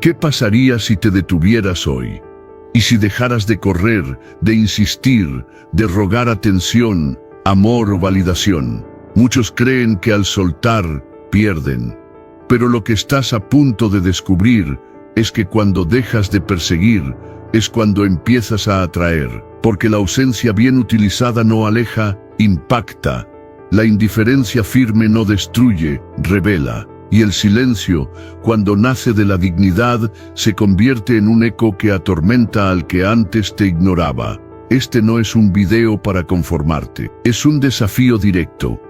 ¿Qué pasaría si te detuvieras hoy? ¿Y si dejaras de correr, de insistir, de rogar atención, amor o validación? Muchos creen que al soltar, pierden. Pero lo que estás a punto de descubrir es que cuando dejas de perseguir, es cuando empiezas a atraer. Porque la ausencia bien utilizada no aleja, impacta. La indiferencia firme no destruye, revela. Y el silencio, cuando nace de la dignidad, se convierte en un eco que atormenta al que antes te ignoraba. Este no es un video para conformarte, es un desafío directo.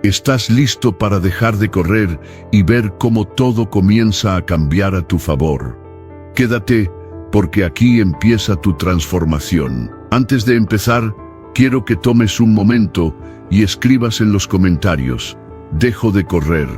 Estás listo para dejar de correr y ver cómo todo comienza a cambiar a tu favor. Quédate, porque aquí empieza tu transformación. Antes de empezar, quiero que tomes un momento y escribas en los comentarios: dejo de correr.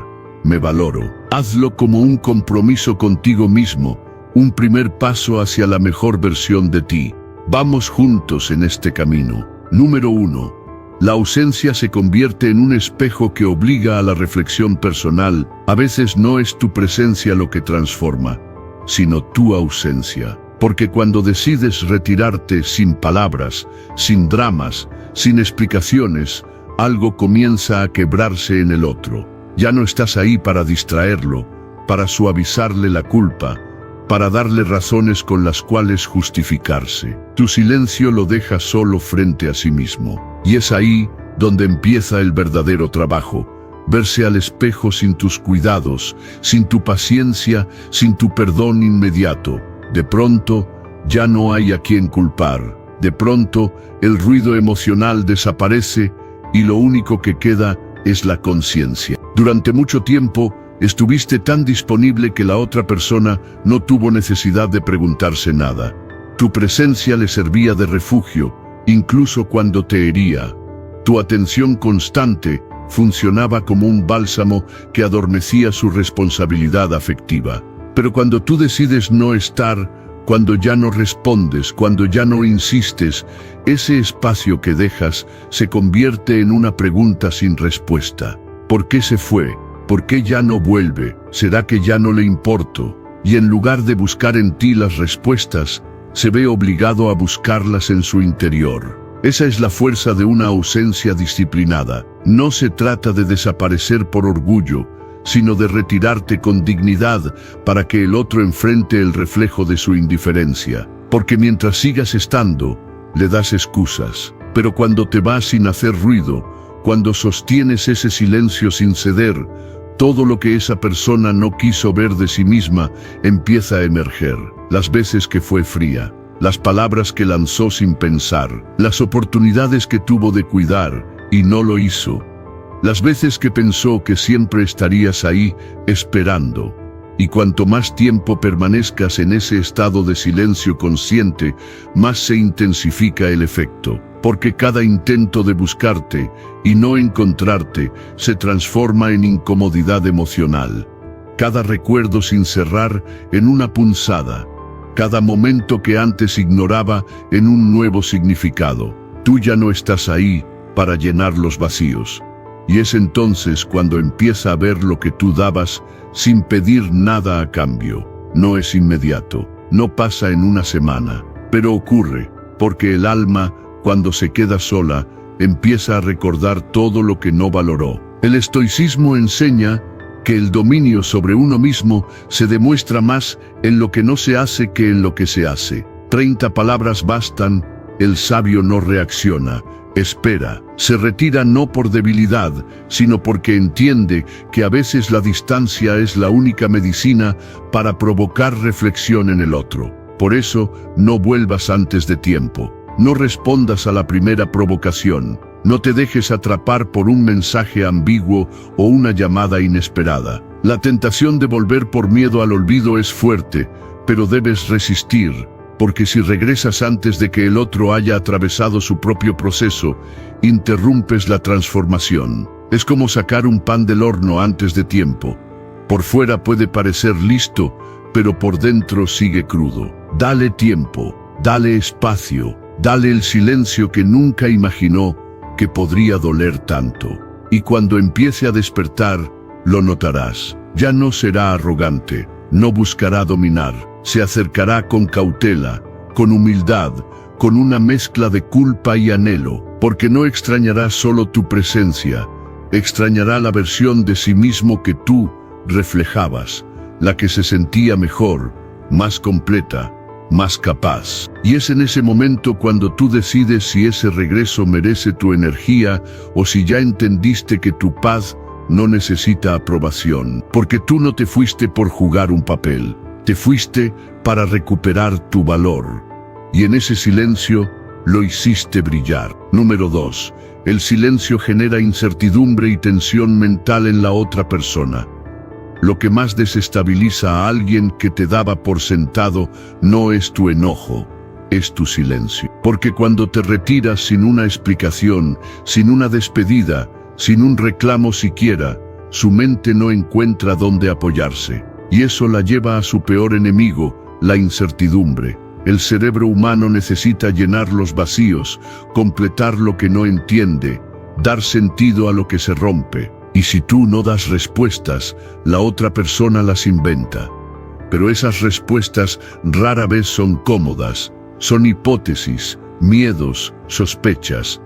Me valoro. Hazlo como un compromiso contigo mismo, un primer paso hacia la mejor versión de ti. Vamos juntos en este camino. Número 1. La ausencia se convierte en un espejo que obliga a la reflexión personal. A veces no es tu presencia lo que transforma, sino tu ausencia. Porque cuando decides retirarte sin palabras, sin dramas, sin explicaciones, algo comienza a quebrarse en el otro. Ya no estás ahí para distraerlo, para suavizarle la culpa, para darle razones con las cuales justificarse. Tu silencio lo deja solo frente a sí mismo. Y es ahí donde empieza el verdadero trabajo. Verse al espejo sin tus cuidados, sin tu paciencia, sin tu perdón inmediato. De pronto, ya no hay a quien culpar. De pronto, el ruido emocional desaparece y lo único que queda es la conciencia. Durante mucho tiempo, estuviste tan disponible que la otra persona no tuvo necesidad de preguntarse nada. Tu presencia le servía de refugio, incluso cuando te hería. Tu atención constante funcionaba como un bálsamo que adormecía su responsabilidad afectiva. Pero cuando tú decides no estar, cuando ya no respondes, cuando ya no insistes, ese espacio que dejas se convierte en una pregunta sin respuesta. ¿Por qué se fue? ¿Por qué ya no vuelve? ¿Será que ya no le importo? Y en lugar de buscar en ti las respuestas, se ve obligado a buscarlas en su interior. Esa es la fuerza de una ausencia disciplinada. No se trata de desaparecer por orgullo, sino de retirarte con dignidad para que el otro enfrente el reflejo de su indiferencia. Porque mientras sigas estando, le das excusas. Pero cuando te vas sin hacer ruido, cuando sostienes ese silencio sin ceder, todo lo que esa persona no quiso ver de sí misma empieza a emerger. Las veces que fue fría, las palabras que lanzó sin pensar, las oportunidades que tuvo de cuidar y no lo hizo, las veces que pensó que siempre estarías ahí, esperando. Y cuanto más tiempo permanezcas en ese estado de silencio consciente, más se intensifica el efecto. Porque cada intento de buscarte y no encontrarte se transforma en incomodidad emocional. Cada recuerdo sin cerrar en una punzada. Cada momento que antes ignoraba en un nuevo significado. Tú ya no estás ahí para llenar los vacíos. Y es entonces cuando empieza a ver lo que tú dabas sin pedir nada a cambio. No es inmediato, no pasa en una semana, pero ocurre, porque el alma, cuando se queda sola, empieza a recordar todo lo que no valoró. El estoicismo enseña que el dominio sobre uno mismo se demuestra más en lo que no se hace que en lo que se hace. 30 palabras bastan, el sabio no reacciona, espera, se retira no por debilidad, sino porque entiende que a veces la distancia es la única medicina para provocar reflexión en el otro. Por eso, no vuelvas antes de tiempo. No respondas a la primera provocación. No te dejes atrapar por un mensaje ambiguo o una llamada inesperada. La tentación de volver por miedo al olvido es fuerte, pero debes resistir, porque si regresas antes de que el otro haya atravesado su propio proceso, interrumpes la transformación. Es como sacar un pan del horno antes de tiempo. Por fuera puede parecer listo, pero por dentro sigue crudo. Dale tiempo, dale espacio. Dale el silencio que nunca imaginó que podría doler tanto. Y cuando empiece a despertar, lo notarás. Ya no será arrogante, no buscará dominar, se acercará con cautela, con humildad, con una mezcla de culpa y anhelo, porque no extrañará solo tu presencia, extrañará la versión de sí mismo que tú reflejabas, la que se sentía mejor, más completa, más capaz. Y es en ese momento cuando tú decides si ese regreso merece tu energía o si ya entendiste que tu paz no necesita aprobación, porque tú no te fuiste por jugar un papel, te fuiste para recuperar tu valor. Y en ese silencio lo hiciste brillar. Número 2. El silencio genera incertidumbre y tensión mental en la otra persona. Lo que más desestabiliza a alguien que te daba por sentado no es tu enojo, es tu silencio. Porque cuando te retiras sin una explicación, sin una despedida, sin un reclamo siquiera, su mente no encuentra dónde apoyarse. Y eso la lleva a su peor enemigo, la incertidumbre. El cerebro humano necesita llenar los vacíos, completar lo que no entiende, dar sentido a lo que se rompe. Y si tú no das respuestas, la otra persona las inventa. Pero esas respuestas rara vez son cómodas, son hipótesis, miedos, sospechas.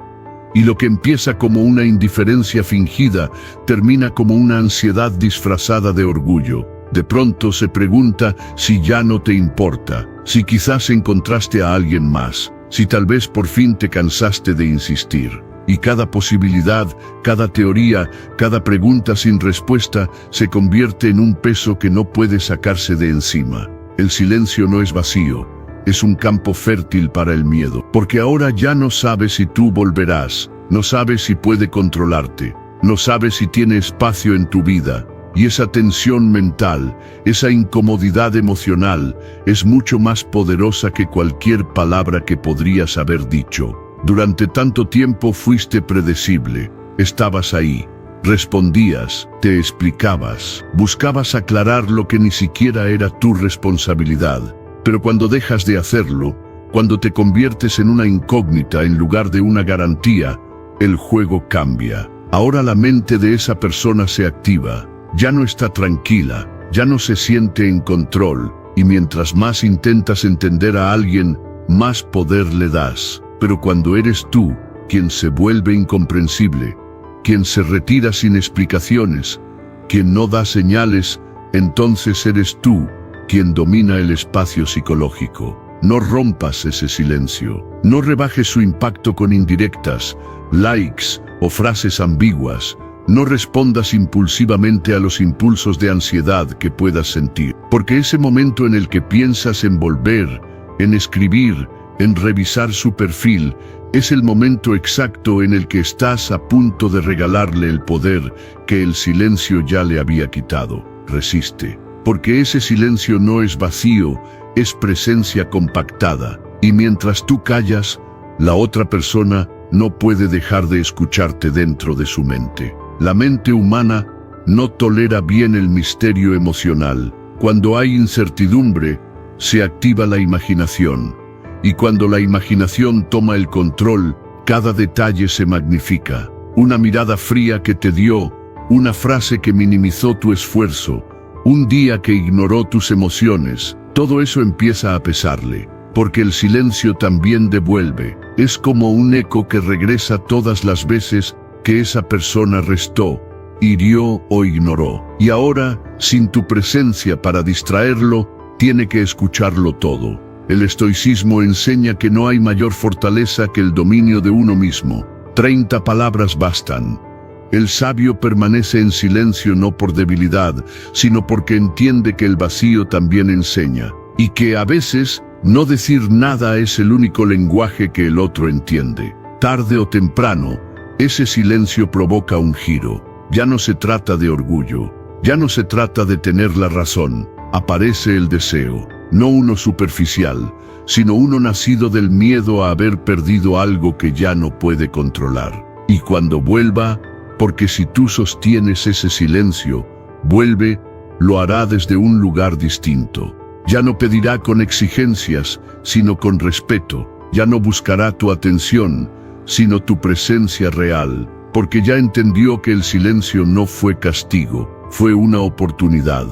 Y lo que empieza como una indiferencia fingida, termina como una ansiedad disfrazada de orgullo. De pronto se pregunta si ya no te importa, si quizás encontraste a alguien más, si tal vez por fin te cansaste de insistir. Y cada posibilidad, cada teoría, cada pregunta sin respuesta se convierte en un peso que no puede sacarse de encima. El silencio no es vacío, es un campo fértil para el miedo, porque ahora ya no sabes si tú volverás, no sabes si puede controlarte, no sabes si tiene espacio en tu vida. Y esa tensión mental, esa incomodidad emocional, es mucho más poderosa que cualquier palabra que podrías haber dicho. Durante tanto tiempo fuiste predecible, estabas ahí, respondías, te explicabas, buscabas aclarar lo que ni siquiera era tu responsabilidad. Pero cuando dejas de hacerlo, cuando te conviertes en una incógnita en lugar de una garantía, el juego cambia. Ahora la mente de esa persona se activa, ya no está tranquila, ya no se siente en control, y mientras más intentas entender a alguien, más poder le das. Pero cuando eres tú quien se vuelve incomprensible, quien se retira sin explicaciones, quien no da señales, entonces eres tú quien domina el espacio psicológico. No rompas ese silencio, no rebajes su impacto con indirectas, likes o frases ambiguas. No respondas impulsivamente a los impulsos de ansiedad que puedas sentir, porque ese momento en el que piensas en volver, en escribir, en revisar su perfil, es el momento exacto en el que estás a punto de regalarle el poder que el silencio ya le había quitado. Resiste, porque ese silencio no es vacío, es presencia compactada, y mientras tú callas, la otra persona no puede dejar de escucharte dentro de su mente. La mente humana no tolera bien el misterio emocional. Cuando hay incertidumbre, se activa la imaginación. Y cuando la imaginación toma el control, cada detalle se magnifica. Una mirada fría que te dio, una frase que minimizó tu esfuerzo, un día que ignoró tus emociones, todo eso empieza a pesarle. Porque el silencio también devuelve. Es como un eco que regresa todas las veces que esa persona restó, hirió o ignoró. Y ahora, sin tu presencia para distraerlo, tiene que escucharlo todo. El estoicismo enseña que no hay mayor fortaleza que el dominio de uno mismo. 30 palabras bastan. El sabio permanece en silencio no por debilidad, sino porque entiende que el vacío también enseña, y que a veces no decir nada es el único lenguaje que el otro entiende. Tarde o temprano, ese silencio provoca un giro. Ya no se trata de orgullo, ya no se trata de tener la razón. Aparece el deseo, no uno superficial, sino uno nacido del miedo a haber perdido algo que ya no puede controlar. Y cuando vuelva, porque si tú sostienes ese silencio, vuelve, lo hará desde un lugar distinto. Ya no pedirá con exigencias, sino con respeto. Ya no buscará tu atención, sino tu presencia real, porque ya entendió que el silencio no fue castigo, fue una oportunidad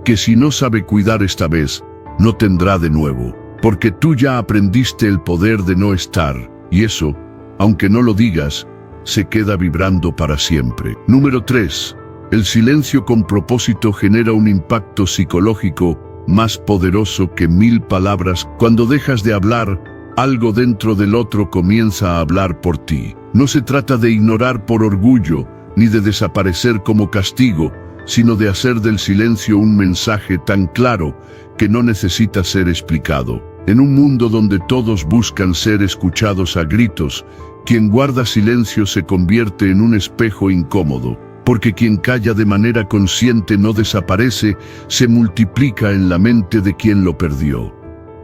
que si no sabe cuidar esta vez, no tendrá de nuevo, porque tú ya aprendiste el poder de no estar, y eso, aunque no lo digas, se queda vibrando para siempre. Número 3. El silencio con propósito genera un impacto psicológico más poderoso que 1000 palabras. Cuando dejas de hablar, algo dentro del otro comienza a hablar por ti. No se trata de ignorar por orgullo, ni de desaparecer como castigo, sino de hacer del silencio un mensaje tan claro que no necesita ser explicado. En un mundo donde todos buscan ser escuchados a gritos, quien guarda silencio se convierte en un espejo incómodo, porque quien calla de manera consciente no desaparece, se multiplica en la mente de quien lo perdió.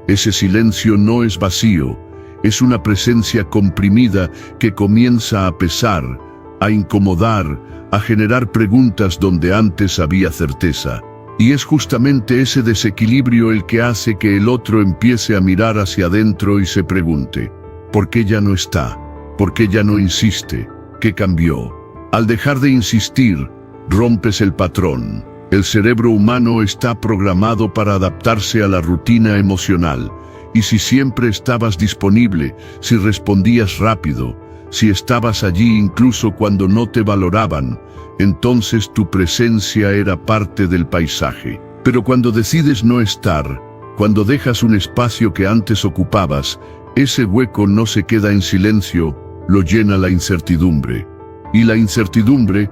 Ese silencio no es vacío, es una presencia comprimida que comienza a pesar, a incomodar, a generar preguntas donde antes había certeza. Y es justamente ese desequilibrio el que hace que el otro empiece a mirar hacia adentro y se pregunte, ¿por qué ya no está? ¿Por qué ya no insiste? ¿Qué cambió? Al dejar de insistir, rompes el patrón. El cerebro humano está programado para adaptarse a la rutina emocional, y si siempre estabas disponible, si respondías rápido, si estabas allí incluso cuando no te valoraban, entonces tu presencia era parte del paisaje. Pero cuando decides no estar, cuando dejas un espacio que antes ocupabas, ese hueco no se queda en silencio, lo llena la incertidumbre. Y la incertidumbre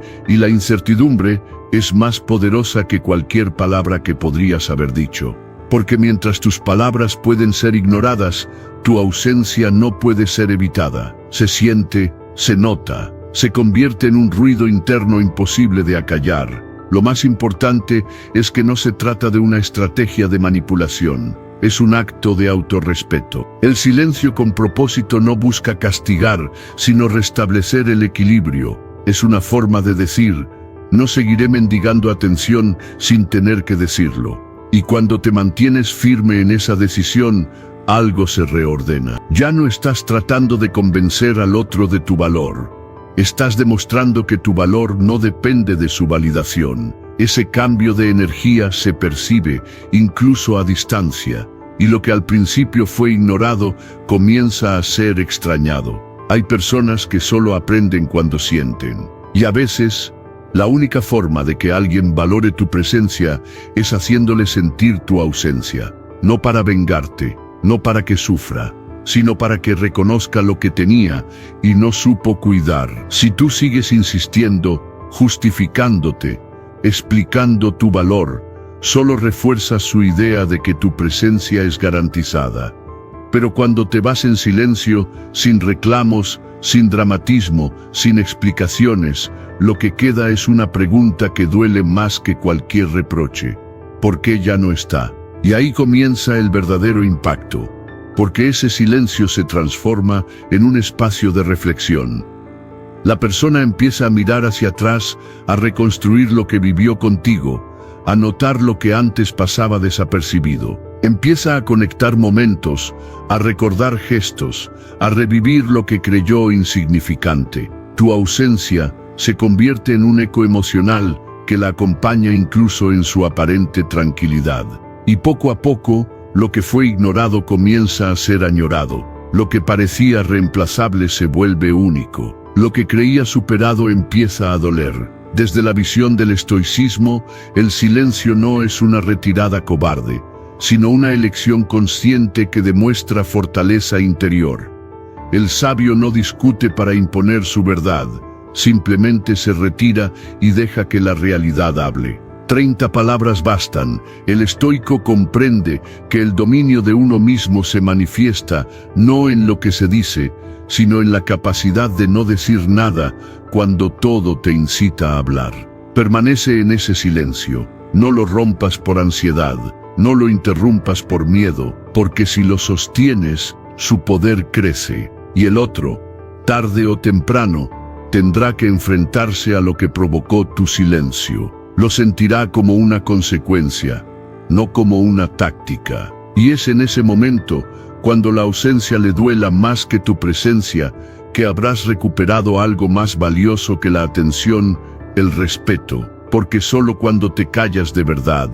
es más poderosa que cualquier palabra que podrías haber dicho. Porque mientras tus palabras pueden ser ignoradas, tu ausencia no puede ser evitada. Se siente, se nota, se convierte en un ruido interno imposible de acallar. Lo más importante es que no se trata de una estrategia de manipulación. Es un acto de autorrespeto. El silencio con propósito no busca castigar, sino restablecer el equilibrio. Es una forma de decir, no seguiré mendigando atención sin tener que decirlo. Y cuando te mantienes firme en esa decisión, algo se reordena. Ya no estás tratando de convencer al otro de tu valor. Estás demostrando que tu valor no depende de su validación. Ese cambio de energía se percibe, incluso a distancia, y lo que al principio fue ignorado comienza a ser extrañado. Hay personas que solo aprenden cuando sienten, y a veces, la única forma de que alguien valore tu presencia es haciéndole sentir tu ausencia, no para vengarte, no para que sufra, sino para que reconozca lo que tenía y no supo cuidar. Si tú sigues insistiendo, justificándote, explicando tu valor, solo refuerzas su idea de que tu presencia es garantizada. Pero cuando te vas en silencio, sin reclamos, sin dramatismo, sin explicaciones, lo que queda es una pregunta que duele más que cualquier reproche. ¿Por qué ya no está? Y ahí comienza el verdadero impacto, porque ese silencio se transforma en un espacio de reflexión. La persona empieza a mirar hacia atrás, a reconstruir lo que vivió contigo, a notar lo que antes pasaba desapercibido. Empieza a conectar momentos, a recordar gestos, a revivir lo que creyó insignificante. Tu ausencia se convierte en un eco emocional que la acompaña incluso en su aparente tranquilidad. Y poco a poco, lo que fue ignorado comienza a ser añorado. Lo que parecía reemplazable se vuelve único. Lo que creía superado empieza a doler. Desde la visión del estoicismo, el silencio no es una retirada cobarde, sino una elección consciente que demuestra fortaleza interior. El sabio no discute para imponer su verdad, simplemente se retira y deja que la realidad hable. 30 palabras bastan. El estoico comprende que el dominio de uno mismo se manifiesta no en lo que se dice, sino en la capacidad de no decir nada cuando todo te incita a hablar. Permanece en ese silencio, no lo rompas por ansiedad, no lo interrumpas por miedo, porque si lo sostienes, su poder crece, y el otro, tarde o temprano, tendrá que enfrentarse a lo que provocó tu silencio. Lo sentirá como una consecuencia, no como una táctica. Y es en ese momento, cuando la ausencia le duela más que tu presencia, que habrás recuperado algo más valioso que la atención, el respeto. Porque solo cuando te callas de verdad,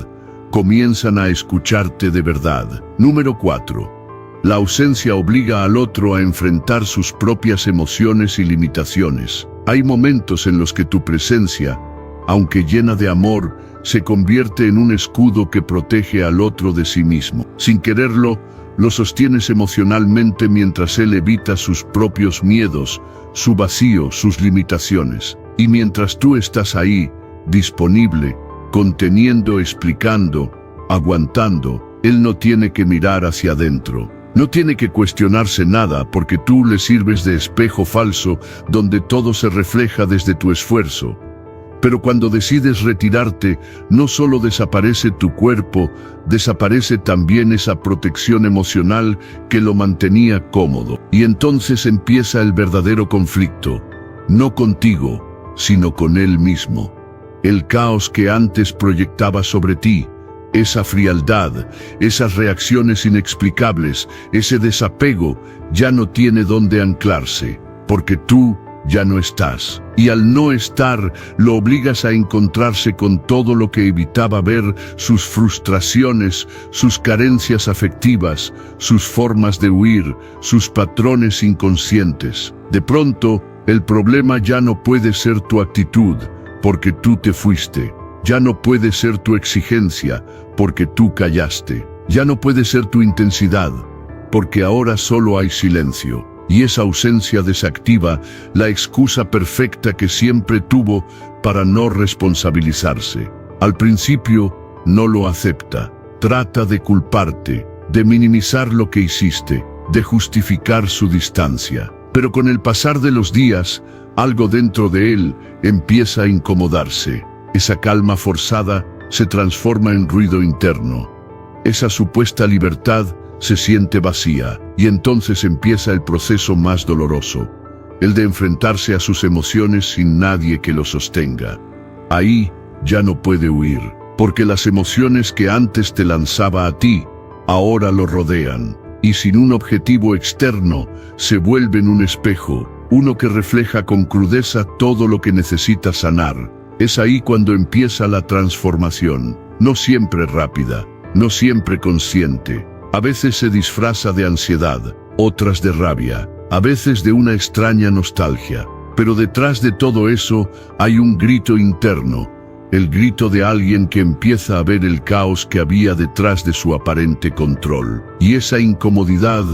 comienzan a escucharte de verdad. Número 4. La ausencia obliga al otro a enfrentar sus propias emociones y limitaciones. Hay momentos en los que tu presencia, aunque llena de amor, se convierte en un escudo que protege al otro de sí mismo. Sin quererlo, lo sostienes emocionalmente mientras él evita sus propios miedos, su vacío, sus limitaciones. Y mientras tú estás ahí, disponible, conteniendo, explicando, aguantando, él no tiene que mirar hacia adentro. No tiene que cuestionarse nada porque tú le sirves de espejo falso donde todo se refleja desde tu esfuerzo. Pero cuando decides retirarte, no solo desaparece tu cuerpo, desaparece también esa protección emocional que lo mantenía cómodo. Y entonces empieza el verdadero conflicto, no contigo, sino con él mismo. El caos que antes proyectaba sobre ti, esa frialdad, esas reacciones inexplicables, ese desapego, ya no tiene dónde anclarse, porque tú ya no estás. Y al no estar, lo obligas a encontrarse con todo lo que evitaba ver, sus frustraciones, sus carencias afectivas, sus formas de huir, sus patrones inconscientes. De pronto, el problema ya no puede ser tu actitud, porque tú te fuiste. Ya no puede ser tu exigencia, porque tú callaste. Ya no puede ser tu intensidad, porque ahora solo hay silencio. Y esa ausencia desactiva la excusa perfecta que siempre tuvo para no responsabilizarse. Al principio, no lo acepta. Trata de culparte, de minimizar lo que hiciste, de justificar su distancia. Pero con el pasar de los días, algo dentro de él empieza a incomodarse. Esa calma forzada se transforma en ruido interno. Esa supuesta libertad se siente vacía, y entonces empieza el proceso más doloroso, el de enfrentarse a sus emociones sin nadie que lo sostenga. Ahí ya no puede huir, porque las emociones que antes te lanzaba a ti, ahora lo rodean, y sin un objetivo externo, se vuelven un espejo, uno que refleja con crudeza todo lo que necesita sanar. Es ahí cuando empieza la transformación, no siempre rápida, no siempre consciente. A veces se disfraza de ansiedad, otras de rabia, a veces de una extraña nostalgia. Pero detrás de todo eso hay un grito interno, el grito de alguien que empieza a ver el caos que había detrás de su aparente control. Y esa incomodidad,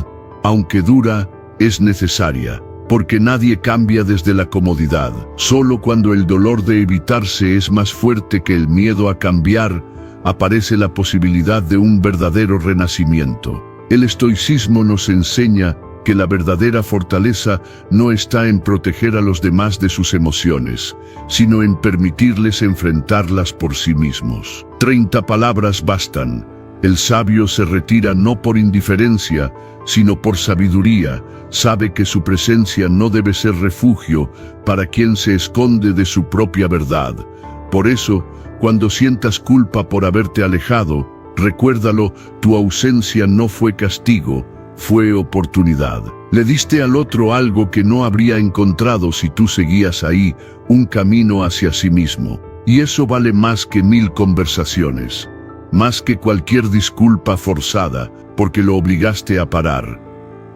aunque dura, es necesaria. Porque nadie cambia desde la comodidad. Solo cuando el dolor de evitarse es más fuerte que el miedo a cambiar, aparece la posibilidad de un verdadero renacimiento. El estoicismo nos enseña que la verdadera fortaleza no está en proteger a los demás de sus emociones, sino en permitirles enfrentarlas por sí mismos. 30 palabras bastan. El sabio se retira no por indiferencia, sino por sabiduría. Sabe que su presencia no debe ser refugio para quien se esconde de su propia verdad. Por eso, cuando sientas culpa por haberte alejado, recuérdalo, tu ausencia no fue castigo, fue oportunidad. Le diste al otro algo que no habría encontrado si tú seguías ahí, un camino hacia sí mismo. Y eso vale más que 1000 conversaciones, más que cualquier disculpa forzada, porque lo obligaste a parar,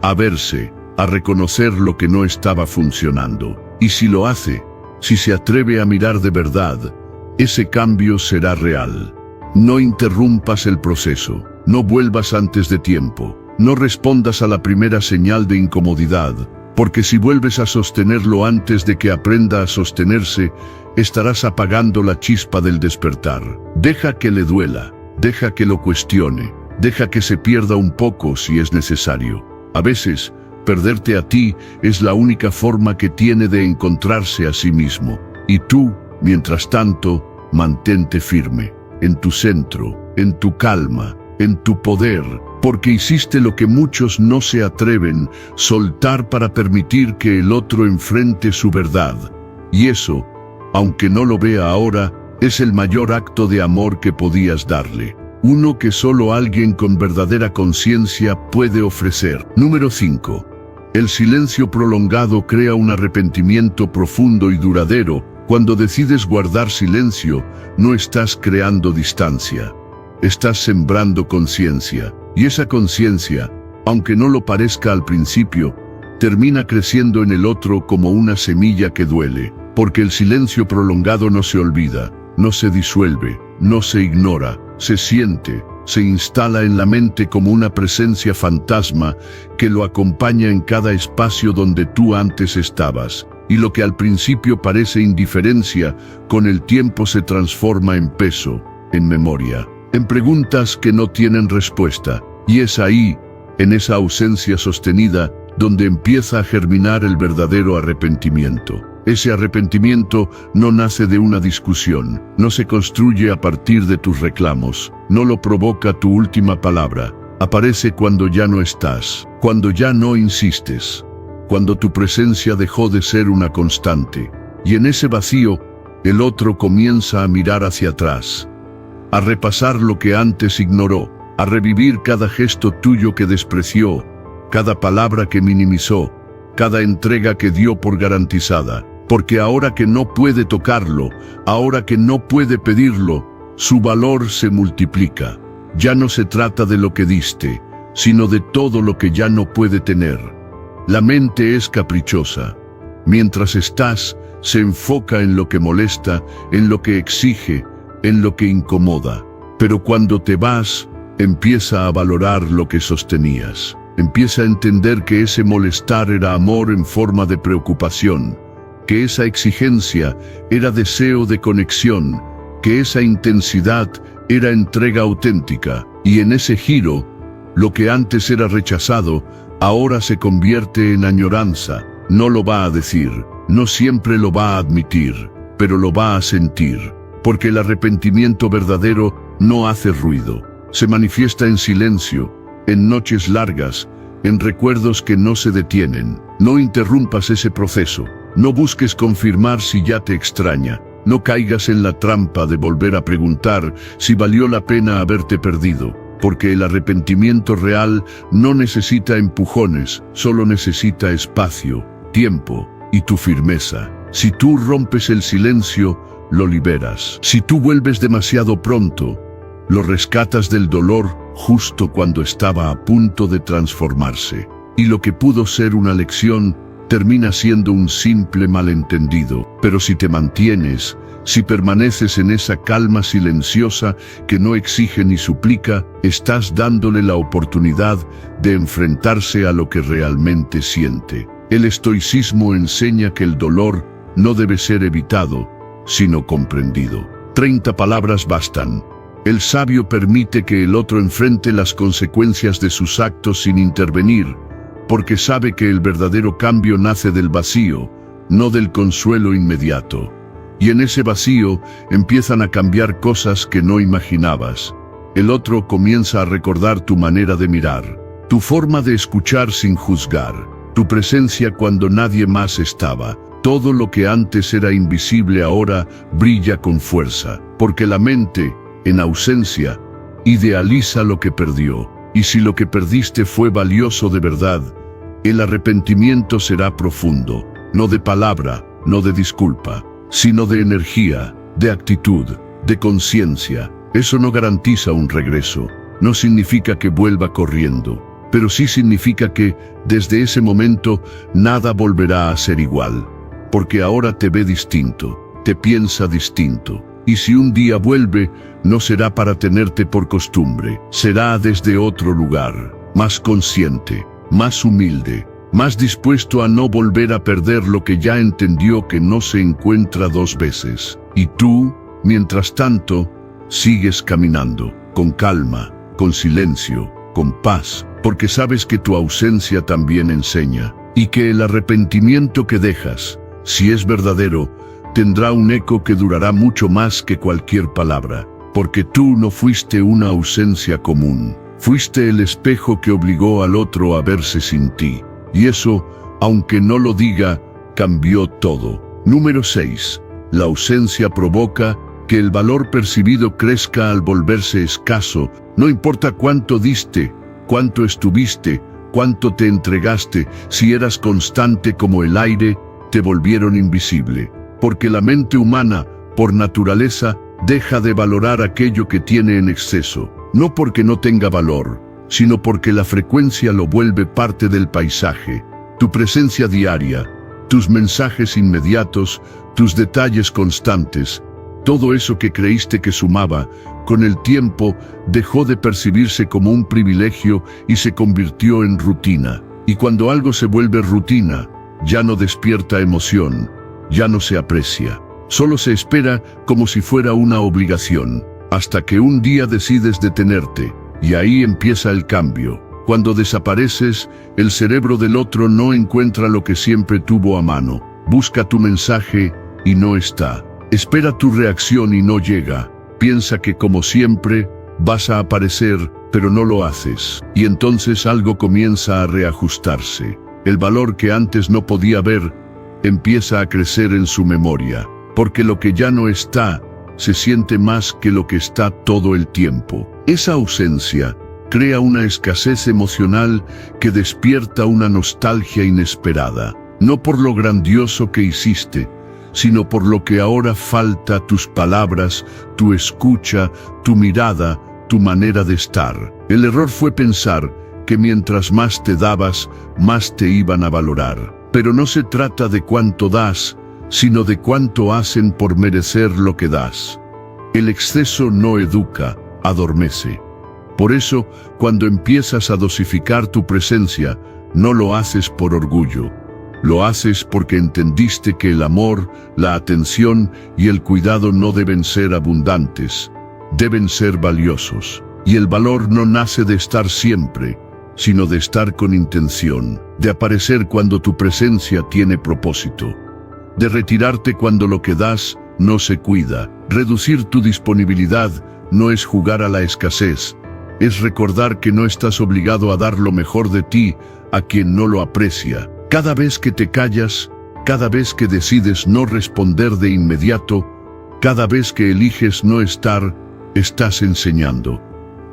a verse, a reconocer lo que no estaba funcionando. Y si lo hace, si se atreve a mirar de verdad, ese cambio será real. No interrumpas el proceso, no vuelvas antes de tiempo, no respondas a la primera señal de incomodidad, porque si vuelves a sostenerlo antes de que aprenda a sostenerse, estarás apagando la chispa del despertar. Deja que le duela, deja que lo cuestione, deja que se pierda un poco si es necesario. A veces, perderte a ti es la única forma que tiene de encontrarse a sí mismo. Y tú, mientras tanto, mantente firme, en tu centro, en tu calma, en tu poder, porque hiciste lo que muchos no se atreven, soltar para permitir que el otro enfrente su verdad. Y eso, aunque no lo vea ahora, es el mayor acto de amor que podías darle. Uno que solo alguien con verdadera conciencia puede ofrecer. Número 5. El silencio prolongado crea un arrepentimiento profundo y duradero. Cuando decides guardar silencio, no estás creando distancia. estás sembrando conciencia. Y esa conciencia, aunque no lo parezca al principio, termina creciendo en el otro como una semilla que duele, porque el silencio prolongado no se olvida, no se disuelve, no se ignora, se siente, se instala en la mente como una presencia fantasma que lo acompaña en cada espacio donde tú antes estabas. Y lo que al principio parece indiferencia, con el tiempo se transforma en peso, en memoria, en preguntas que no tienen respuesta. Y es ahí, en esa ausencia sostenida, donde empieza a germinar el verdadero arrepentimiento. Ese arrepentimiento no nace de una discusión, no se construye a partir de tus reclamos, no lo provoca tu última palabra. Aparece cuando ya no estás, cuando ya no insistes, cuando tu presencia dejó de ser una constante. Y en ese vacío, el otro comienza a mirar hacia atrás, a repasar lo que antes ignoró, a revivir cada gesto tuyo que despreció, cada palabra que minimizó, cada entrega que dio por garantizada. Porque ahora que no puede tocarlo, ahora que no puede pedirlo, su valor se multiplica. Ya no se trata de lo que diste, sino de todo lo que ya no puede tener. La mente es caprichosa. Mientras estás, se enfoca en lo que molesta, en lo que exige, en lo que incomoda. Pero cuando te vas, empieza a valorar lo que sostenías. Empieza a entender que ese molestar era amor en forma de preocupación, que esa exigencia era deseo de conexión, que esa intensidad era entrega auténtica. Y en ese giro, lo que antes era rechazado, ahora se convierte en añoranza. No lo va a decir, no siempre lo va a admitir, pero lo va a sentir. Porque el arrepentimiento verdadero no hace ruido. Se manifiesta en silencio, en noches largas, en recuerdos que no se detienen. No interrumpas ese proceso. No busques confirmar si ya te extraña. No caigas en la trampa de volver a preguntar si valió la pena haberte perdido. Porque el arrepentimiento real no necesita empujones, solo necesita espacio, tiempo y tu firmeza. Si tú rompes el silencio, lo liberas. Si tú vuelves demasiado pronto, lo rescatas del dolor justo cuando estaba a punto de transformarse. Y lo que pudo ser una lección termina siendo un simple malentendido. Pero si te mantienes, si permaneces en esa calma silenciosa que no exige ni suplica, estás dándole la oportunidad de enfrentarse a lo que realmente siente. El estoicismo enseña que el dolor no debe ser evitado, sino comprendido. 30 palabras bastan. El sabio permite que el otro enfrente las consecuencias de sus actos sin intervenir, porque sabe que el verdadero cambio nace del vacío, no del consuelo inmediato. Y en ese vacío empiezan a cambiar cosas que no imaginabas. El otro comienza a recordar tu manera de mirar, tu forma de escuchar sin juzgar, tu presencia cuando nadie más estaba. Todo lo que antes era invisible ahora brilla con fuerza, porque la mente, en ausencia, idealiza lo que perdió. Y si lo que perdiste fue valioso de verdad, el arrepentimiento será profundo, no de palabra, no de disculpa, sino de energía, de actitud, de conciencia. Eso no garantiza un regreso, no significa que vuelva corriendo, pero sí significa que, desde ese momento, nada volverá a ser igual, porque ahora te ve distinto, te piensa distinto. Y si un día vuelve, no será para tenerte por costumbre, será desde otro lugar, más consciente, más humilde, más dispuesto a no volver a perder lo que ya entendió que no se encuentra dos veces. Y tú, mientras tanto, sigues caminando, con calma, con silencio, con paz, porque sabes que tu ausencia también enseña, y que el arrepentimiento que dejas, si es verdadero, tendrá un eco que durará mucho más que cualquier palabra, porque tú no fuiste una ausencia común, fuiste el espejo que obligó al otro a verse sin ti, y eso, aunque no lo diga, cambió todo. Número 6. La ausencia provoca que el valor percibido crezca al volverse escaso. No importa cuánto diste, cuánto estuviste, cuánto te entregaste, si eras constante como el aire, te volvieron invisible. Porque la mente humana, por naturaleza, Deja de valorar aquello que tiene en exceso, no porque no tenga valor, sino porque la frecuencia lo vuelve parte del paisaje. Tu presencia diaria, tus mensajes inmediatos, tus detalles constantes, todo eso que creíste que sumaba, con el tiempo dejó de percibirse como un privilegio y se convirtió en rutina. Y cuando algo se vuelve rutina, ya no despierta emoción, ya no se aprecia. Solo se espera como si fuera una obligación, hasta que un día decides detenerte, y ahí empieza el cambio. Cuando desapareces, el cerebro del otro no encuentra lo que siempre tuvo a mano. Busca tu mensaje y no está. Espera tu reacción y no llega. Piensa que como siempre vas a aparecer, pero no lo haces. Y entonces algo comienza a reajustarse. El valor que antes no podía ver empieza a crecer en su memoria, porque lo que ya no está se siente más que lo que está todo el tiempo. Esa ausencia crea una escasez emocional que despierta una nostalgia inesperada, no por lo grandioso que hiciste, sino por lo que ahora falta: tus palabras, tu escucha, tu mirada, tu manera de estar. El error fue pensar que mientras más te dabas, más te iban a valorar. Pero no se trata de cuánto das, sino de cuánto hacen por merecer lo que das. El exceso no educa, adormece. Por eso, cuando empiezas a dosificar tu presencia, no lo haces por orgullo. Lo haces porque entendiste que el amor, la atención y el cuidado no deben ser abundantes, deben ser valiosos. Y el valor no nace de estar siempre, sino de estar con intención, de aparecer cuando tu presencia tiene propósito, de retirarte cuando lo que das no se cuida. Reducir tu disponibilidad no es jugar a la escasez, es recordar que no estás obligado a dar lo mejor de ti a quien no lo aprecia. Cada vez que te callas, cada vez que decides no responder de inmediato, cada vez que eliges no estar, estás enseñando.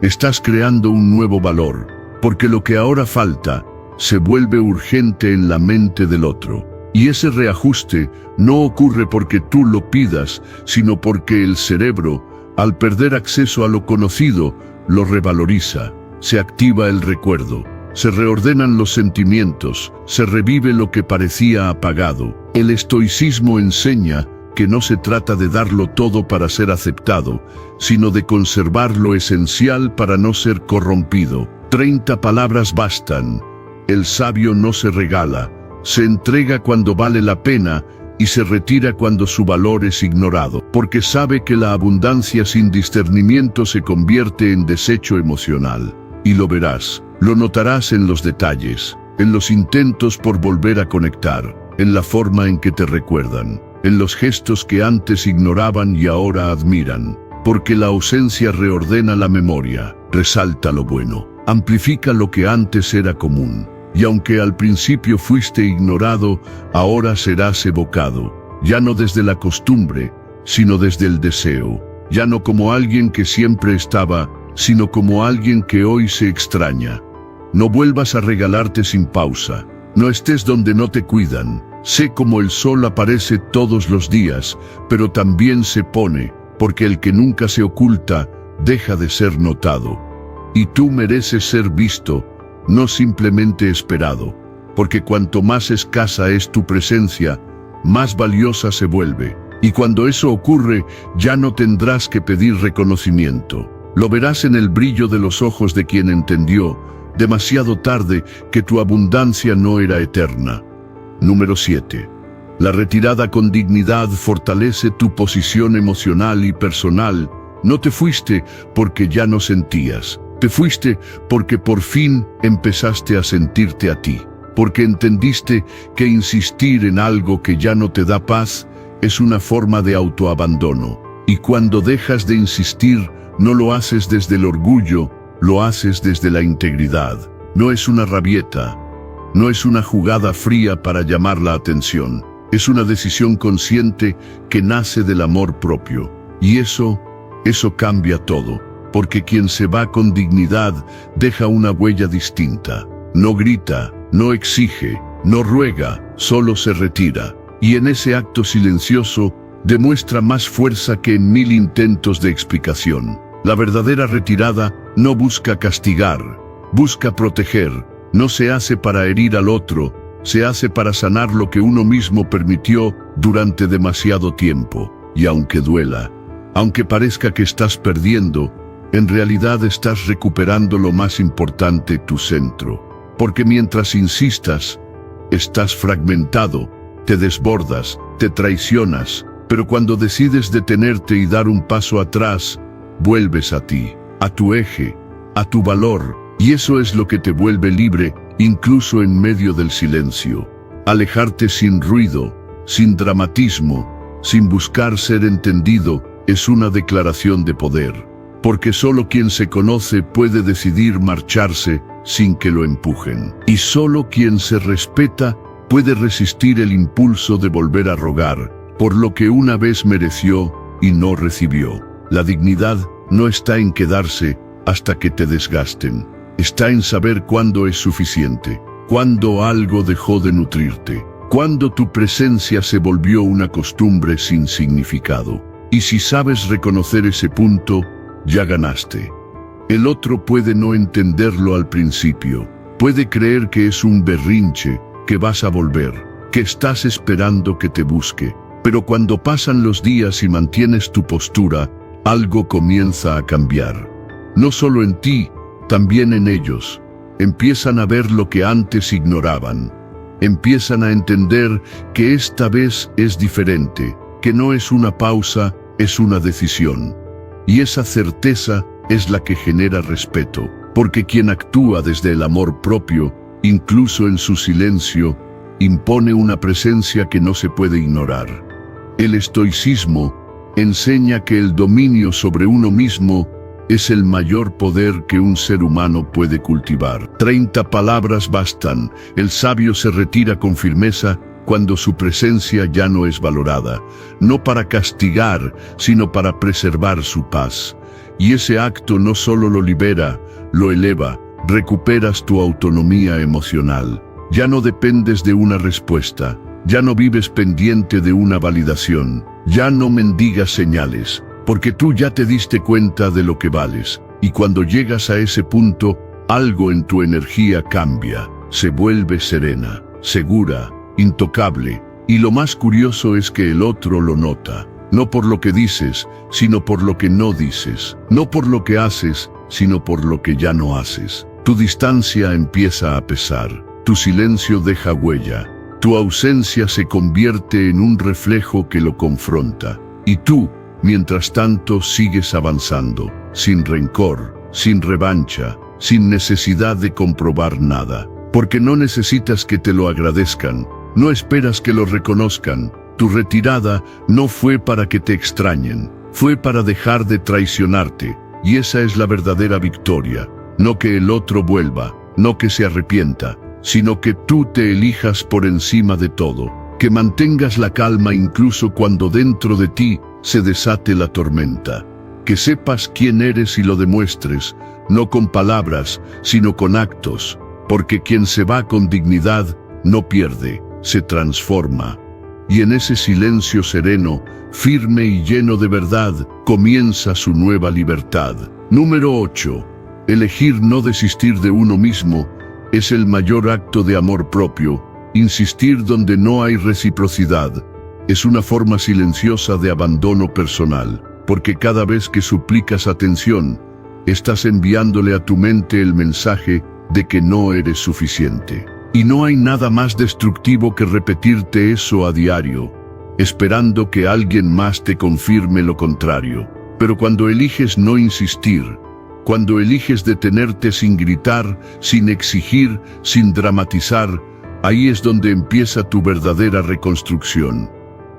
Estás creando un nuevo valor, porque lo que ahora falta se vuelve urgente en la mente del otro. Y ese reajuste no ocurre porque tú lo pidas, sino porque el cerebro, al perder acceso a lo conocido, lo revaloriza. Se activa el recuerdo, se reordenan los sentimientos, se revive lo que parecía apagado. El estoicismo enseña que no se trata de darlo todo para ser aceptado, sino de conservar lo esencial para no ser corrompido. 30 palabras bastan. El sabio no se regala, se entrega cuando vale la pena y se retira cuando su valor es ignorado, porque sabe que la abundancia sin discernimiento se convierte en desecho emocional. Y lo verás, lo notarás en los detalles, en los intentos por volver a conectar, en la forma en que te recuerdan, en los gestos que antes ignoraban y ahora admiran, porque la ausencia reordena la memoria, resalta lo bueno, amplifica lo que antes era común. Y aunque al principio fuiste ignorado, ahora serás evocado, ya no desde la costumbre, sino desde el deseo, ya no como alguien que siempre estaba, sino como alguien que hoy se extraña. No vuelvas a regalarte sin pausa, no estés donde no te cuidan. Sé como el sol aparece todos los días, pero también se pone, porque el que nunca se oculta, deja de ser notado. Y tú mereces ser visto, no simplemente esperado, porque cuanto más escasa es tu presencia, más valiosa se vuelve. Y cuando eso ocurre, ya no tendrás que pedir reconocimiento. Lo verás en el brillo de los ojos de quien entendió, demasiado tarde, que tu abundancia no era eterna. Número 7. La retirada con dignidad fortalece tu posición emocional y personal. No te fuiste porque ya no sentías. Te fuiste porque por fin empezaste a sentirte a ti, porque entendiste que insistir en algo que ya no te da paz es una forma de autoabandono. Y cuando dejas de insistir, no lo haces desde el orgullo, lo haces desde la integridad. No es una rabieta, no es una jugada fría para llamar la atención. Es una decisión consciente que nace del amor propio. Y eso cambia todo. Porque quien se va con dignidad deja una huella distinta. No grita, no exige, no ruega, solo se retira. Y en ese acto silencioso demuestra más fuerza que en 1000 intentos de explicación. La verdadera retirada no busca castigar, busca proteger. No se hace para herir al otro, se hace para sanar lo que uno mismo permitió durante demasiado tiempo. Y aunque duela, aunque parezca que estás perdiendo, en realidad estás recuperando lo más importante, tu centro. Porque mientras insistas, estás fragmentado, te desbordas, te traicionas, pero cuando decides detenerte y dar un paso atrás, vuelves a ti, a tu eje, a tu valor, y eso es lo que te vuelve libre, incluso en medio del silencio. Alejarte sin ruido, sin dramatismo, sin buscar ser entendido, es una declaración de poder. Porque solo quien se conoce puede decidir marcharse sin que lo empujen. Y solo quien se respeta puede resistir el impulso de volver a rogar por lo que una vez mereció y no recibió. La dignidad no está en quedarse hasta que te desgasten. Está en saber cuándo es suficiente, cuándo algo dejó de nutrirte, cuándo tu presencia se volvió una costumbre sin significado. Y si sabes reconocer ese punto, ya ganaste. El otro puede no entenderlo al principio, puede creer que es un berrinche, que vas a volver, que estás esperando que te busque, pero cuando pasan los días y mantienes tu postura, algo comienza a cambiar. No solo en ti, también en ellos. Empiezan a ver lo que antes ignoraban. Empiezan a entender que esta vez es diferente, que no es una pausa, es una decisión. Y esa certeza es la que genera respeto, porque quien actúa desde el amor propio, incluso en su silencio, impone una presencia que no se puede ignorar. El estoicismo enseña que el dominio sobre uno mismo es el mayor poder que un ser humano puede cultivar. 30 palabras bastan. El sabio se retira con firmeza cuando su presencia ya no es valorada, no para castigar, sino para preservar su paz. Y ese acto no solo lo libera, lo eleva, recuperas tu autonomía emocional. Ya no dependes de una respuesta, ya no vives pendiente de una validación, ya no mendigas señales, porque tú ya te diste cuenta de lo que vales. Y cuando llegas a ese punto, algo en tu energía cambia, se vuelve serena, segura, intocable, y lo más curioso es que el otro lo nota, no por lo que dices, sino por lo que no dices, no por lo que haces, sino por lo que ya no haces. Tu distancia empieza a pesar, tu silencio deja huella, tu ausencia se convierte en un reflejo que lo confronta, y tú, mientras tanto, sigues avanzando, sin rencor, sin revancha, sin necesidad de comprobar nada, porque no necesitas que te lo agradezcan. No esperas que lo reconozcan. Tu retirada no fue para que te extrañen, fue para dejar de traicionarte, y esa es la verdadera victoria. No que el otro vuelva, no que se arrepienta, sino que tú te elijas por encima de todo, que mantengas la calma incluso cuando dentro de ti se desate la tormenta, que sepas quién eres y lo demuestres, no con palabras, sino con actos, porque quien se va con dignidad no pierde, se transforma. Y en ese silencio sereno, firme y lleno de verdad, comienza su nueva libertad. Número 8. Elegir no desistir de uno mismo es el mayor acto de amor propio. Insistir donde no hay reciprocidad es una forma silenciosa de abandono personal, porque cada vez que suplicas atención, estás enviándole a tu mente el mensaje de que no eres suficiente. Y no hay nada más destructivo que repetirte eso a diario, esperando que alguien más te confirme lo contrario. Pero cuando eliges no insistir, cuando eliges detenerte sin gritar, sin exigir, sin dramatizar, ahí es donde empieza tu verdadera reconstrucción.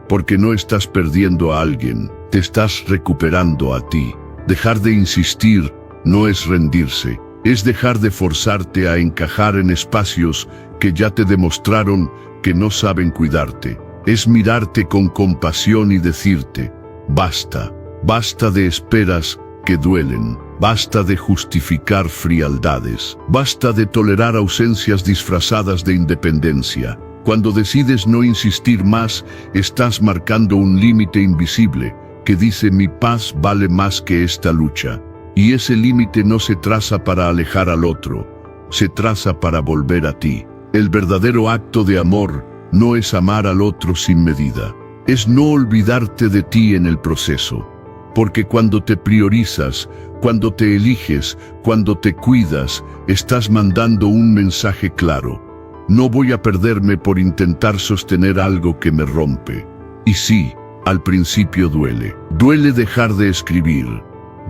Porque no estás perdiendo a alguien, te estás recuperando a ti. Dejar de insistir no es rendirse, es dejar de forzarte a encajar en espacios que ya te demostraron que no saben cuidarte. Es mirarte con compasión y decirte, basta, basta de esperas que duelen, basta de justificar frialdades, basta de tolerar ausencias disfrazadas de independencia. Cuando decides no insistir más, estás marcando un límite invisible que dice: mi paz vale más que esta lucha. Y ese límite no se traza para alejar al otro, se traza para volver a ti. El verdadero acto de amor no es amar al otro sin medida, es no olvidarte de ti en el proceso. Porque cuando te priorizas, cuando te eliges, cuando te cuidas, estás mandando un mensaje claro: no voy a perderme por intentar sostener algo que me rompe. Y sí, al principio duele. Duele dejar de escribir,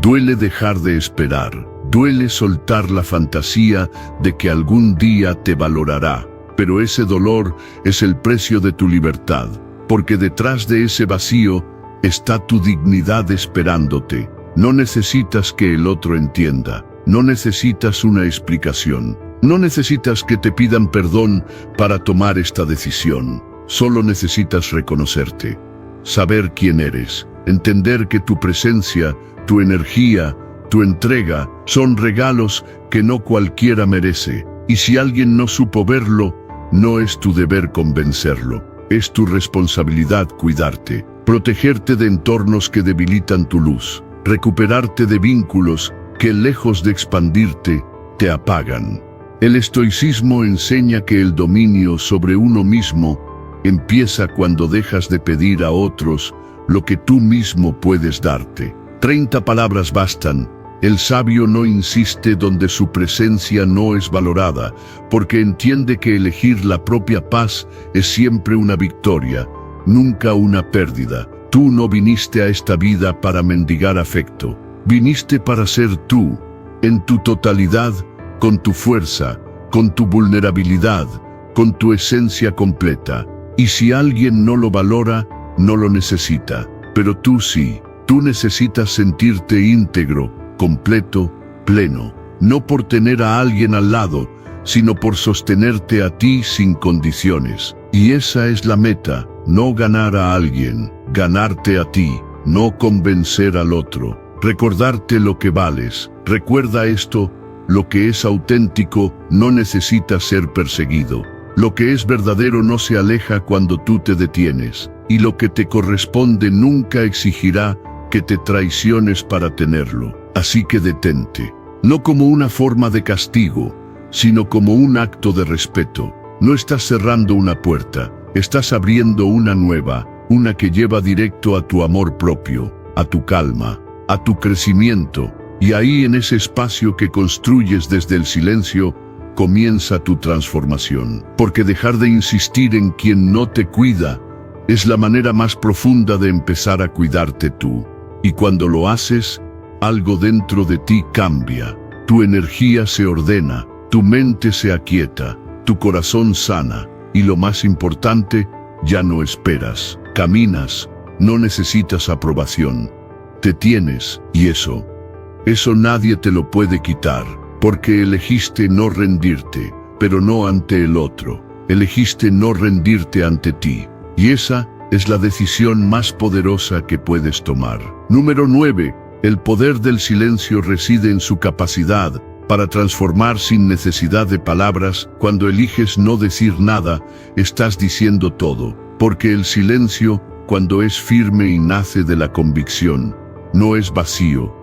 duele dejar de esperar, duele soltar la fantasía de que algún día te valorará. Pero ese dolor es el precio de tu libertad, porque detrás de ese vacío está tu dignidad esperándote. No necesitas que el otro entienda, no necesitas una explicación, no necesitas que te pidan perdón para tomar esta decisión. Solo necesitas reconocerte, saber quién eres, entender que tu presencia, tu energía, tu entrega son regalos que no cualquiera merece. Y si alguien no supo verlo, no es tu deber convencerlo, es tu responsabilidad cuidarte, protegerte de entornos que debilitan tu luz, recuperarte de vínculos que, lejos de expandirte, te apagan. El estoicismo enseña que el dominio sobre uno mismo empieza cuando dejas de pedir a otros lo que tú mismo puedes darte. 30 palabras bastan. El sabio no insiste donde su presencia no es valorada, porque entiende que elegir la propia paz es siempre una victoria, nunca una pérdida. Tú no viniste a esta vida para mendigar afecto, viniste para ser tú, en tu totalidad, con tu fuerza, con tu vulnerabilidad, con tu esencia completa. Y si alguien no lo valora, no lo necesita, pero tú sí. Tú necesitas sentirte íntegro, completo, pleno, no por tener a alguien al lado, sino por sostenerte a ti sin condiciones. Y esa es la meta, no ganar a alguien, ganarte a ti, no convencer al otro, recordarte lo que vales. Recuerda esto: lo que es auténtico no necesita ser perseguido. Lo que es verdadero no se aleja cuando tú te detienes, y lo que te corresponde nunca exigirá que te traiciones para tenerlo. Así que detente, no como una forma de castigo, sino como un acto de respeto. No estás cerrando una puerta, estás abriendo una nueva, una que lleva directo a tu amor propio, a tu calma, a tu crecimiento. Y ahí, en ese espacio que construyes desde el silencio, comienza tu transformación. Porque dejar de insistir en quien no te cuida es la manera más profunda de empezar a cuidarte tú. Y cuando lo haces, algo dentro de ti cambia. Tu energía se ordena, tu mente se aquieta, tu corazón sana. Y lo más importante, ya no esperas, caminas, no necesitas aprobación. Te tienes, y eso nadie te lo puede quitar, porque elegiste no rendirte, pero no ante el otro. Elegiste no rendirte ante ti. Y esa es la decisión más poderosa que puedes tomar. Número 9. El poder del silencio reside en su capacidad para transformar sin necesidad de palabras. Cuando eliges no decir nada, estás diciendo todo. Porque el silencio, cuando es firme y nace de la convicción, no es vacío,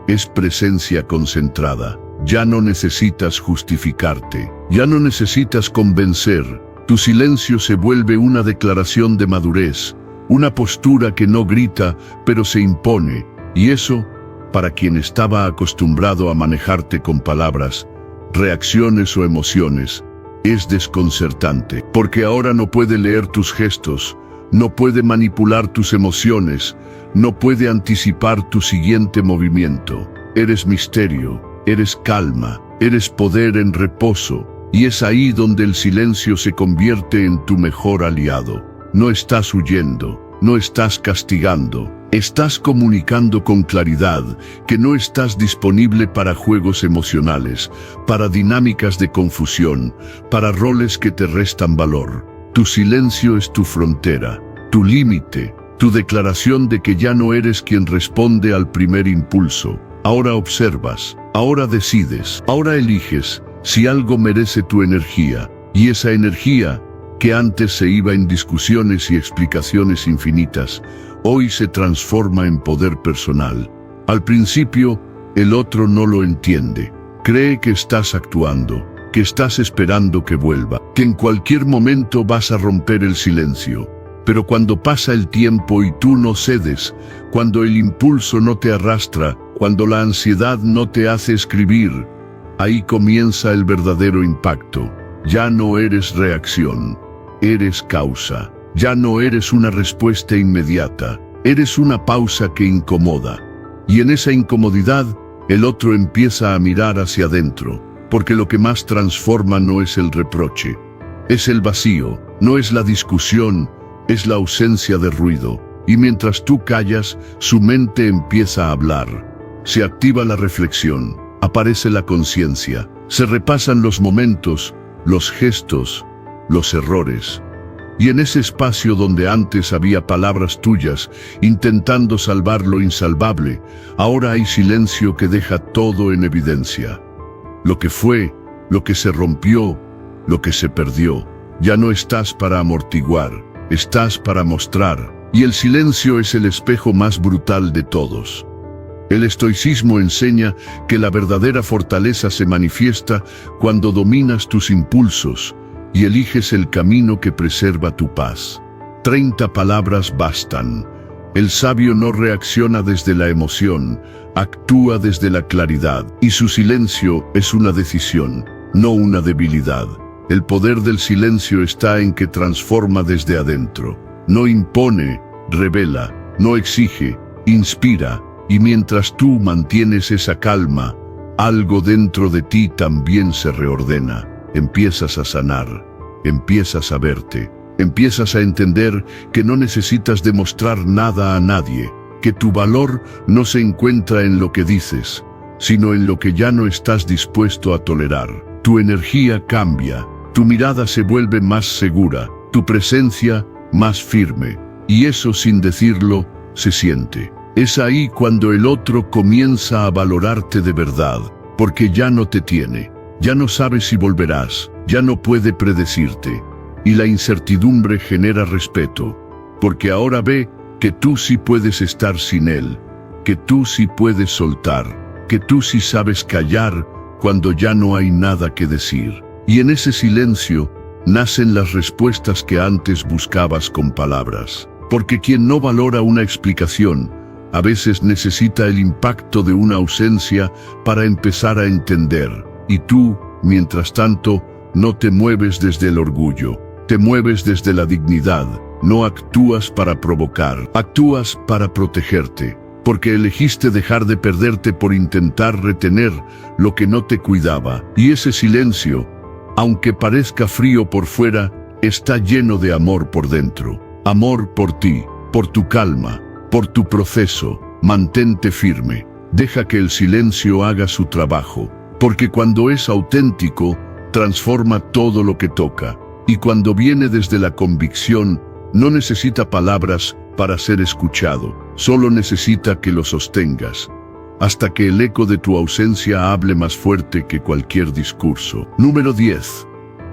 es presencia concentrada. Ya no necesitas justificarte, ya no necesitas convencer. Tu silencio se vuelve una declaración de madurez, una postura que no grita, pero se impone. Y eso, para quien estaba acostumbrado a manejarte con palabras, reacciones o emociones, es desconcertante. Porque ahora no puede leer tus gestos, no puede manipular tus emociones, no puede anticipar tu siguiente movimiento. Eres misterio, eres calma, eres poder en reposo. Y es ahí donde el silencio se convierte en tu mejor aliado. No estás huyendo, no estás castigando, estás comunicando con claridad que no estás disponible para juegos emocionales, para dinámicas de confusión, para roles que te restan valor. Tu silencio es tu frontera, tu límite, tu declaración de que ya no eres quien responde al primer impulso. Ahora observas, ahora decides, ahora eliges si algo merece tu energía. Y esa energía que antes se iba en discusiones y explicaciones infinitas, hoy se transforma en poder personal. Al principio, el otro no lo entiende. Cree que estás actuando, que estás esperando que vuelva, que en cualquier momento vas a romper el silencio. Pero cuando pasa el tiempo y tú no cedes, cuando el impulso no te arrastra, cuando la ansiedad no te hace escribir, ahí comienza el verdadero impacto. Ya no eres reacción, eres causa. Ya no eres una respuesta inmediata, eres una pausa que incomoda. Y en esa incomodidad, el otro empieza a mirar hacia adentro, porque lo que más transforma no es el reproche, es el vacío, no es la discusión, es la ausencia de ruido. Y mientras tú callas, su mente empieza a hablar. Se activa la reflexión, aparece la conciencia, se repasan los momentos, los gestos, los errores. Y en ese espacio donde antes había palabras tuyas, intentando salvar lo insalvable, ahora hay silencio que deja todo en evidencia. Lo que fue, lo que se rompió, lo que se perdió. Ya no estás para amortiguar, estás para mostrar. Y el silencio es el espejo más brutal de todos. El estoicismo enseña que la verdadera fortaleza se manifiesta cuando dominas tus impulsos y eliges el camino que preserva tu paz. 30 palabras bastan. El sabio no reacciona desde la emoción, actúa desde la claridad, y su silencio es una decisión, no una debilidad. El poder del silencio está en que transforma desde adentro. No impone, revela, no exige, inspira, y mientras tú mantienes esa calma, algo dentro de ti también se reordena. Empiezas a sanar, empiezas a verte, empiezas a entender que no necesitas demostrar nada a nadie, que tu valor no se encuentra en lo que dices, sino en lo que ya no estás dispuesto a tolerar. Tu energía cambia, tu mirada se vuelve más segura, tu presencia más firme, y eso sin decirlo, se siente. Es ahí cuando el otro comienza a valorarte de verdad, porque ya no te tiene. Ya no sabe si volverás, ya no puede predecirte. Y la incertidumbre genera respeto, porque ahora ve que tú sí puedes estar sin él, que tú sí puedes soltar, que tú sí sabes callar cuando ya no hay nada que decir. Y en ese silencio nacen las respuestas que antes buscabas con palabras. Porque quien no valora una explicación, a veces necesita el impacto de una ausencia para empezar a entender. Y tú, mientras tanto, no te mueves desde el orgullo, te mueves desde la dignidad. No actúas para provocar, actúas para protegerte, porque elegiste dejar de perderte por intentar retener lo que no te cuidaba. Y ese silencio, aunque parezca frío por fuera, está lleno de amor por dentro. Amor por ti, por tu calma, por tu proceso. Mantente firme, deja que el silencio haga su trabajo. Porque cuando es auténtico, transforma todo lo que toca. Y cuando viene desde la convicción, no necesita palabras para ser escuchado, solo necesita que lo sostengas, hasta que el eco de tu ausencia hable más fuerte que cualquier discurso. Número 10.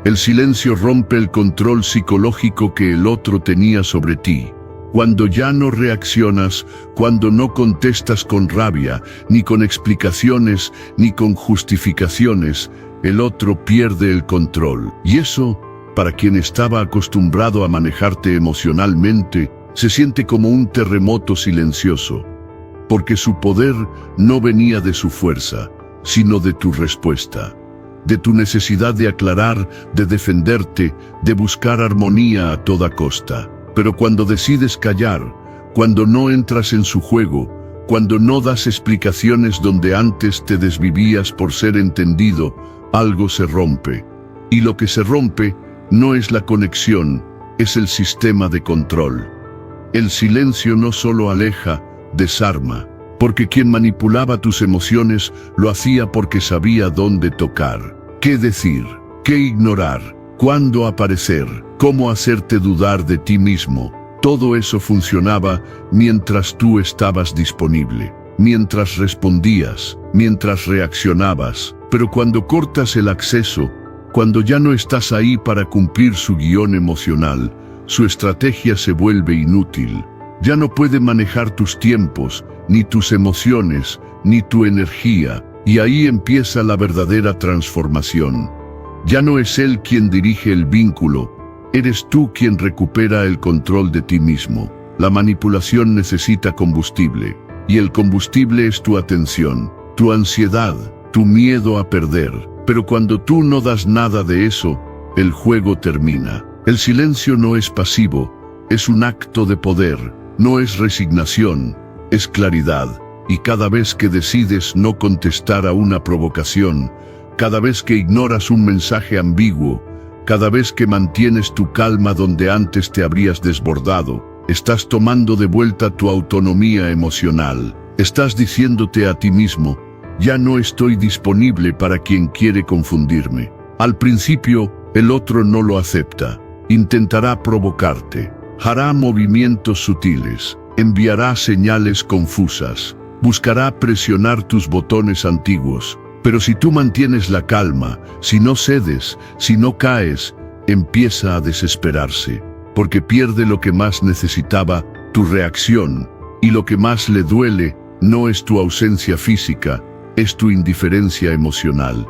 El silencio rompe el control psicológico que el otro tenía sobre ti. Cuando ya no reaccionas, cuando no contestas con rabia, ni con explicaciones, ni con justificaciones, el otro pierde el control. Y eso, para quien estaba acostumbrado a manejarte emocionalmente, se siente como un terremoto silencioso, porque su poder no venía de su fuerza, sino de tu respuesta, de tu necesidad de aclarar, de defenderte, de buscar armonía a toda costa. Pero cuando decides callar, cuando no entras en su juego, cuando no das explicaciones donde antes te desvivías por ser entendido, algo se rompe. Y lo que se rompe no es la conexión, es el sistema de control. El silencio no solo aleja, desarma, porque quien manipulaba tus emociones lo hacía porque sabía dónde tocar, qué decir, qué ignorar, cuándo aparecer, cómo hacerte dudar de ti mismo. Todo eso funcionaba mientras tú estabas disponible, mientras respondías, mientras reaccionabas. Pero cuando cortas el acceso, Cuando ya no estás ahí para cumplir su guión emocional, su estrategia se vuelve inútil. Ya no puede manejar tus tiempos, ni tus emociones, ni tu energía, y ahí empieza la verdadera transformación. Ya no es él quien dirige el vínculo, eres tú quien recupera el control de ti mismo. La manipulación necesita combustible, y el combustible es tu atención, tu ansiedad, tu miedo a perder. Pero cuando tú no das nada de eso, el juego termina. El silencio no es pasivo, es un acto de poder, no es resignación, es claridad. Y cada vez que decides no contestar a una provocación, cada vez que ignoras un mensaje ambiguo, cada vez que mantienes tu calma donde antes te habrías desbordado, estás tomando de vuelta tu autonomía emocional. Estás diciéndote a ti mismo, ya no estoy disponible para quien quiere confundirme. Al principio, el otro no lo acepta. Intentará provocarte, hará movimientos sutiles, enviará señales confusas, buscará presionar tus botones antiguos. Pero si tú mantienes la calma, si no cedes, si no caes, empieza a desesperarse, porque pierde lo que más necesitaba, tu reacción, y lo que más le duele no es tu ausencia física, es tu indiferencia emocional.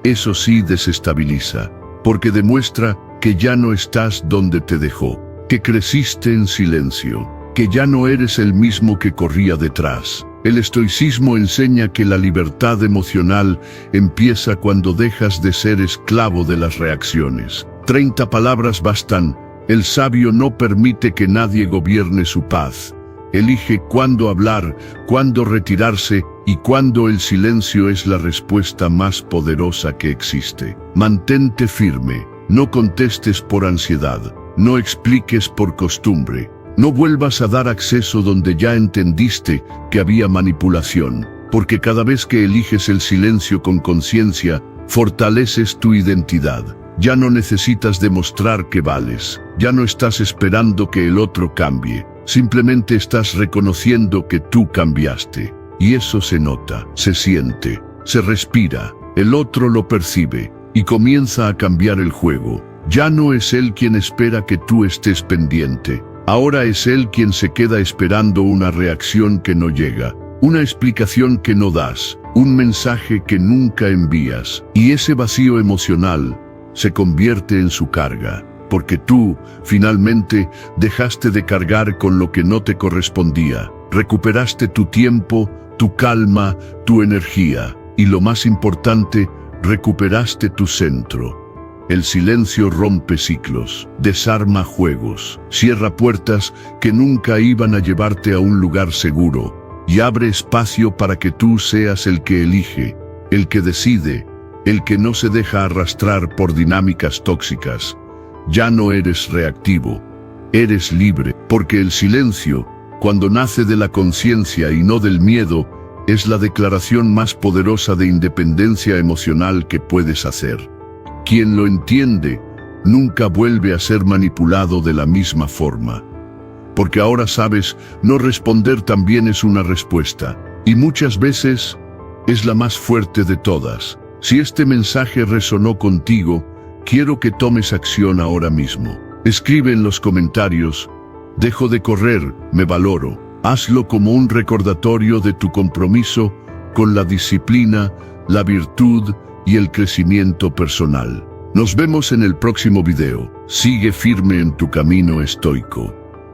Eso sí desestabiliza, porque demuestra que ya no estás donde te dejó, que creciste en silencio, que ya no eres el mismo que corría detrás. El estoicismo enseña que la libertad emocional empieza cuando dejas de ser esclavo de las reacciones. 30 palabras bastan. El sabio no permite que nadie gobierne su paz. Elige cuándo hablar, cuándo retirarse y cuándo el silencio es la respuesta más poderosa que existe. Mantente firme, no contestes por ansiedad, no expliques por costumbre. No vuelvas a dar acceso donde ya entendiste que había manipulación, porque cada vez que eliges el silencio con conciencia, fortaleces tu identidad. Ya no necesitas demostrar que vales, ya no estás esperando que el otro cambie, simplemente estás reconociendo que tú cambiaste. Y eso se nota, se siente, se respira, el otro lo percibe, y comienza a cambiar el juego. Ya no es él quien espera que tú estés pendiente. Ahora es él quien se queda esperando una reacción que no llega, una explicación que no das, un mensaje que nunca envías. Y ese vacío emocional se convierte en su carga, porque tú, finalmente, dejaste de cargar con lo que no te correspondía. Recuperaste tu tiempo, tu calma, tu energía, y lo más importante, recuperaste tu centro. El silencio rompe ciclos, desarma juegos, cierra puertas que nunca iban a llevarte a un lugar seguro y abre espacio para que tú seas el que elige, el que decide, el que no se deja arrastrar por dinámicas tóxicas. Ya no eres reactivo, eres libre, porque el silencio, cuando nace de la conciencia y no del miedo, es la declaración más poderosa de independencia emocional que puedes hacer. Quien lo entiende, nunca vuelve a ser manipulado de la misma forma. Porque ahora sabes, no responder también es una respuesta, y muchas veces es la más fuerte de todas. Si este mensaje resonó contigo, quiero que tomes acción ahora mismo. Escribe en los comentarios, dejo de correr, me valoro. Hazlo como un recordatorio de tu compromiso con la disciplina, la virtud y el crecimiento personal. Nos vemos en el próximo video. Sigue firme en tu camino estoico.